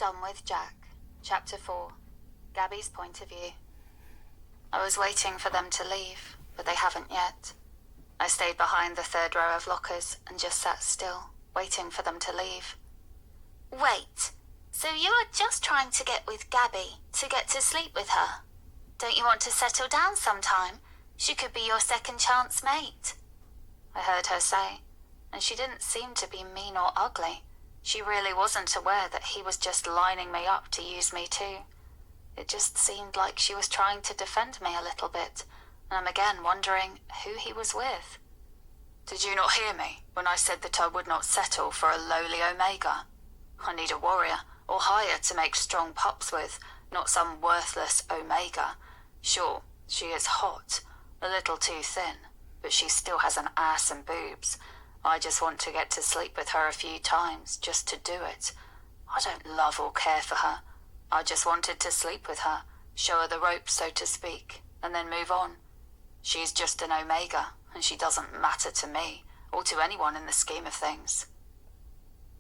Done with Jack. Chapter 4. Gabby's point of view. I was waiting for them to leave, but they haven't yet. I stayed behind the third row of lockers and just sat still, waiting for them to leave. Wait, so you are just trying to get with Gabby, to get to sleep with her? Don't you want to settle down sometime? She could be your second chance mate. I heard her say, and she didn't seem to be mean or ugly. She really wasn't aware that he was just lining me up to use me too. It just seemed like she was trying to defend me a little bit, and I'm again wondering who he was with. Did you not hear me when I said that I would not settle for a lowly Omega? I need a warrior or higher to make strong pups with, not some worthless Omega. Sure, she is hot, a little too thin, but she still has an ass and boobs. I just want to get to sleep with her a few times, just to do it. I don't love or care for her. I just wanted to sleep with her, show her the ropes, so to speak, and then move on. She's just an Omega, and she doesn't matter to me, or to anyone in the scheme of things.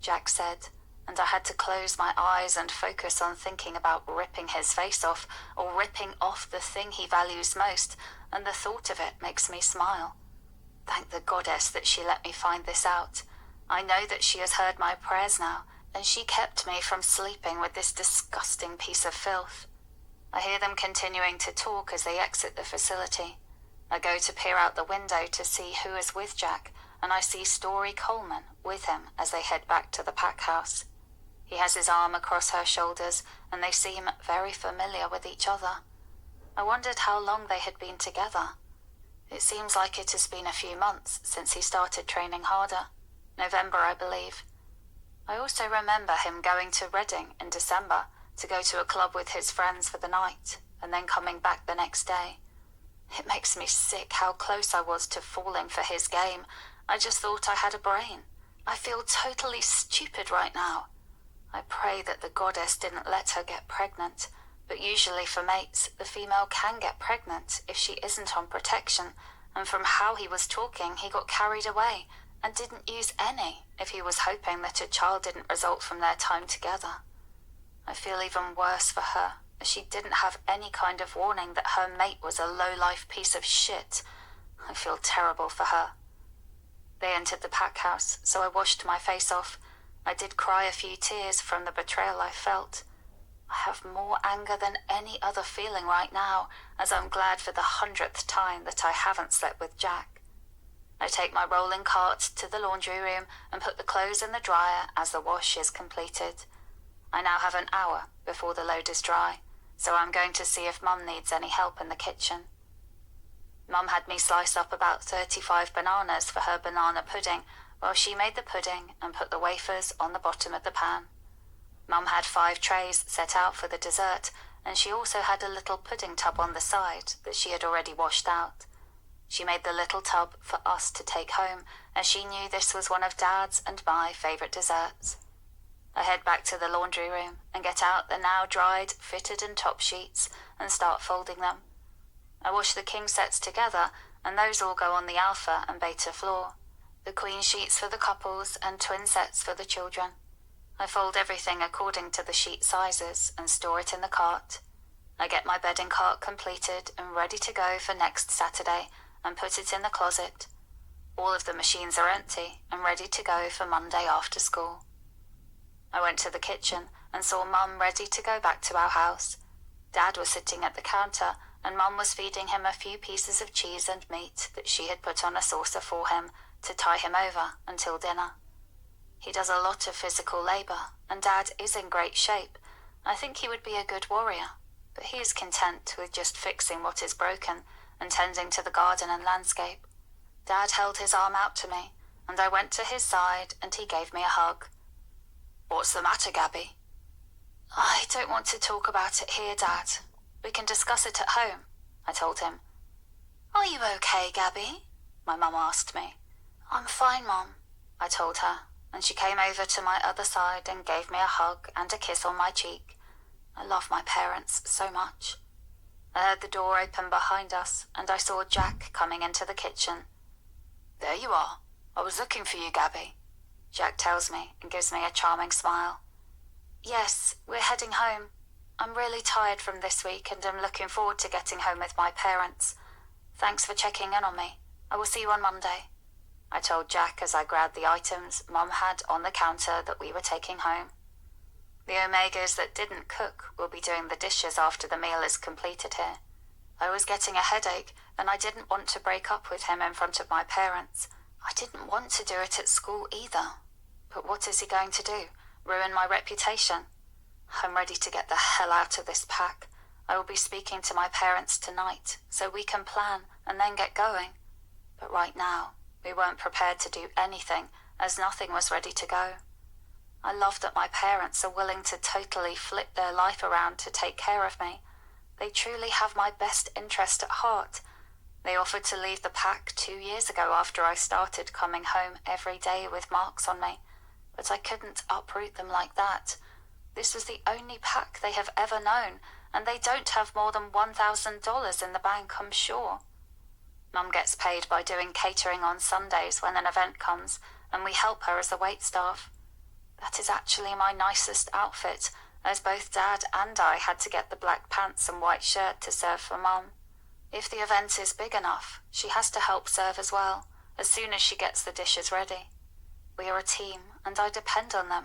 Jack said, and I had to close my eyes and focus on thinking about ripping his face off, or ripping off the thing he values most, and the thought of it makes me smile. Thank the goddess that she let me find this out. I know that she has heard my prayers now, and she kept me from sleeping with this disgusting piece of filth. I hear them continuing to talk as they exit the facility. I go to peer out the window to see who is with Jack, and I see Story Coleman with him as they head back to the pack house. He has his arm across her shoulders, and they seem very familiar with each other. I wondered how long they had been together. It seems like it has been a few months since he started training harder. November, I believe. I also remember him going to Reading in December to go to a club with his friends for the night, and then coming back the next day. It makes me sick how close I was to falling for his game. I just thought I had a brain. I feel totally stupid right now. I pray that the goddess didn't let her get pregnant, but usually for mates, the female can get pregnant if she isn't on protection, and from how he was talking, he got carried away and didn't use any if he was hoping that a child didn't result from their time together. I feel even worse for her, as she didn't have any kind of warning that her mate was a low-life piece of shit. I feel terrible for her. They entered the pack house, so I washed my face off. I did cry a few tears from the betrayal I felt. I have more anger than any other feeling right now, as I'm glad for the 100th time that I haven't slept with Jack. I take my rolling cart to the laundry room and put the clothes in the dryer as the wash is completed. I now have an hour before the load is dry, so I'm going to see if Mum needs any help in the kitchen. Mum had me slice up about 35 bananas for her banana pudding, while she made the pudding and put the wafers on the bottom of the pan. Mum had 5 trays set out for the dessert, and she also had a little pudding tub on the side that she had already washed out. She made the little tub for us to take home, as she knew this was one of Dad's and my favourite desserts. I head back to the laundry room and get out the now dried, fitted and top sheets and start folding them. I wash the king sets together, and those all go on the alpha and beta floor. The queen sheets for the couples and twin sets for the children. I fold everything according to the sheet sizes and store it in the cart. I get my bedding cart completed and ready to go for next Saturday and put it in the closet. All of the machines are empty and ready to go for Monday after school. I went to the kitchen and saw Mum ready to go back to our house. Dad was sitting at the counter, and Mum was feeding him a few pieces of cheese and meat that she had put on a saucer for him to tie him over until dinner. He does a lot of physical labour, and Dad is in great shape. I think he would be a good warrior, but he is content with just fixing what is broken and tending to the garden and landscape. Dad held his arm out to me, and I went to his side and he gave me a hug. "What's the matter, Gabby?" "I don't want to talk about it here, Dad. We can discuss it at home," I told him. "Are you okay, Gabby?" my mum asked me. "I'm fine, Mum," I told her, and she came over to my other side and gave me a hug and a kiss on my cheek. I love my parents so much. I heard the door open behind us, and I saw Jack coming into the kitchen. "There you are. I was looking for you, Gabby," Jack tells me and gives me a charming smile. "Yes, we're heading home. I'm really tired from this week and am looking forward to getting home with my parents. Thanks for checking in on me. I will see you on Monday. I told Jack as I grabbed the items Mum had on the counter that we were taking home. The Omegas that didn't cook will be doing the dishes after the meal is completed here. I was getting a headache and I didn't want to break up with him in front of my parents. I didn't want to do it at school either. But what is he going to do? Ruin my reputation? I'm ready to get the hell out of this pack. I will be speaking to my parents tonight so we can plan and then get going. But right now, we weren't prepared to do anything as nothing was ready to go. I love that my parents are willing to totally flip their life around to take care of me. They truly have my best interest at heart. They offered to leave the pack 2 years ago after I started coming home every day with marks on me, but I couldn't uproot them like that. This was the only pack they have ever known, and they don't have more than $1,000 in the bank, I'm sure. Mum gets paid by doing catering on Sundays when an event comes, and we help her as a waitstaff. That is actually my nicest outfit, as both Dad and I had to get the black pants and white shirt to serve for Mum. If the event is big enough, she has to help serve as well, as soon as she gets the dishes ready. We are a team, and I depend on them.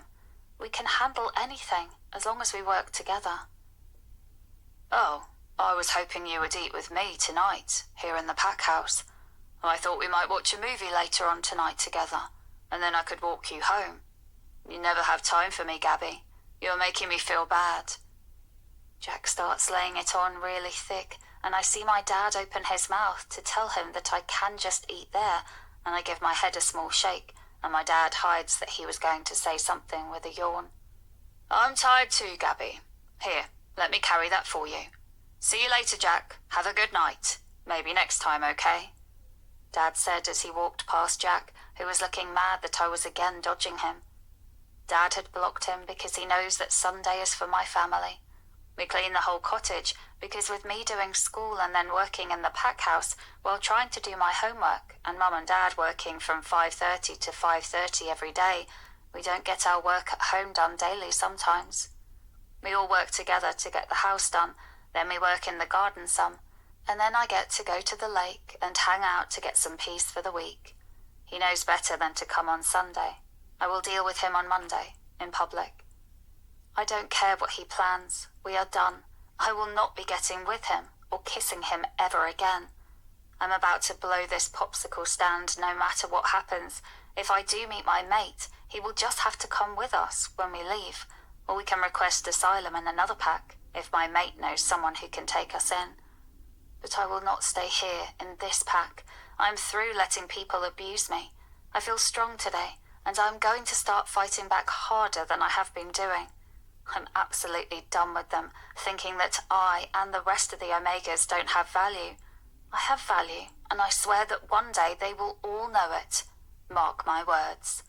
We can handle anything, as long as we work together. Oh, I was hoping you would eat with me tonight, here in the pack house. I thought we might watch a movie later on tonight together, and then I could walk you home. You never have time for me, Gabby. You're making me feel bad. Jack starts laying it on really thick, and I see my dad open his mouth to tell him that I can just eat there, and I give my head a small shake, and my dad hides that he was going to say something with a yawn. I'm tired too, Gabby. Here, let me carry that for you. See you later, Jack. Have a good night. Maybe next time, okay? Dad said as he walked past Jack, who was looking mad that I was again dodging him. Dad had blocked him because he knows that Sunday is for my family. We clean the whole cottage because with me doing school and then working in the pack house while trying to do my homework and Mum and Dad working from 5:30 to 5:30 every day, we don't get our work at home done daily sometimes. We all work together to get the house done, then we work in the garden some, and then I get to go to the lake and hang out to get some peace for the week. He knows better than to come on Sunday. I will deal with him on Monday, in public. I don't care what he plans. We are done. I will not be getting with him or kissing him ever again. I'm about to blow this popsicle stand no matter what happens. If I do meet my mate, he will just have to come with us when we leave, or we can request asylum in another pack if my mate knows someone who can take us in. But I will not stay here in this pack. I'm through letting people abuse me. I feel strong today, and I'm going to start fighting back harder than I have been doing. I'm absolutely done with them, thinking that I and the rest of the Omegas don't have value. I have value, and I swear that one day they will all know it. Mark my words.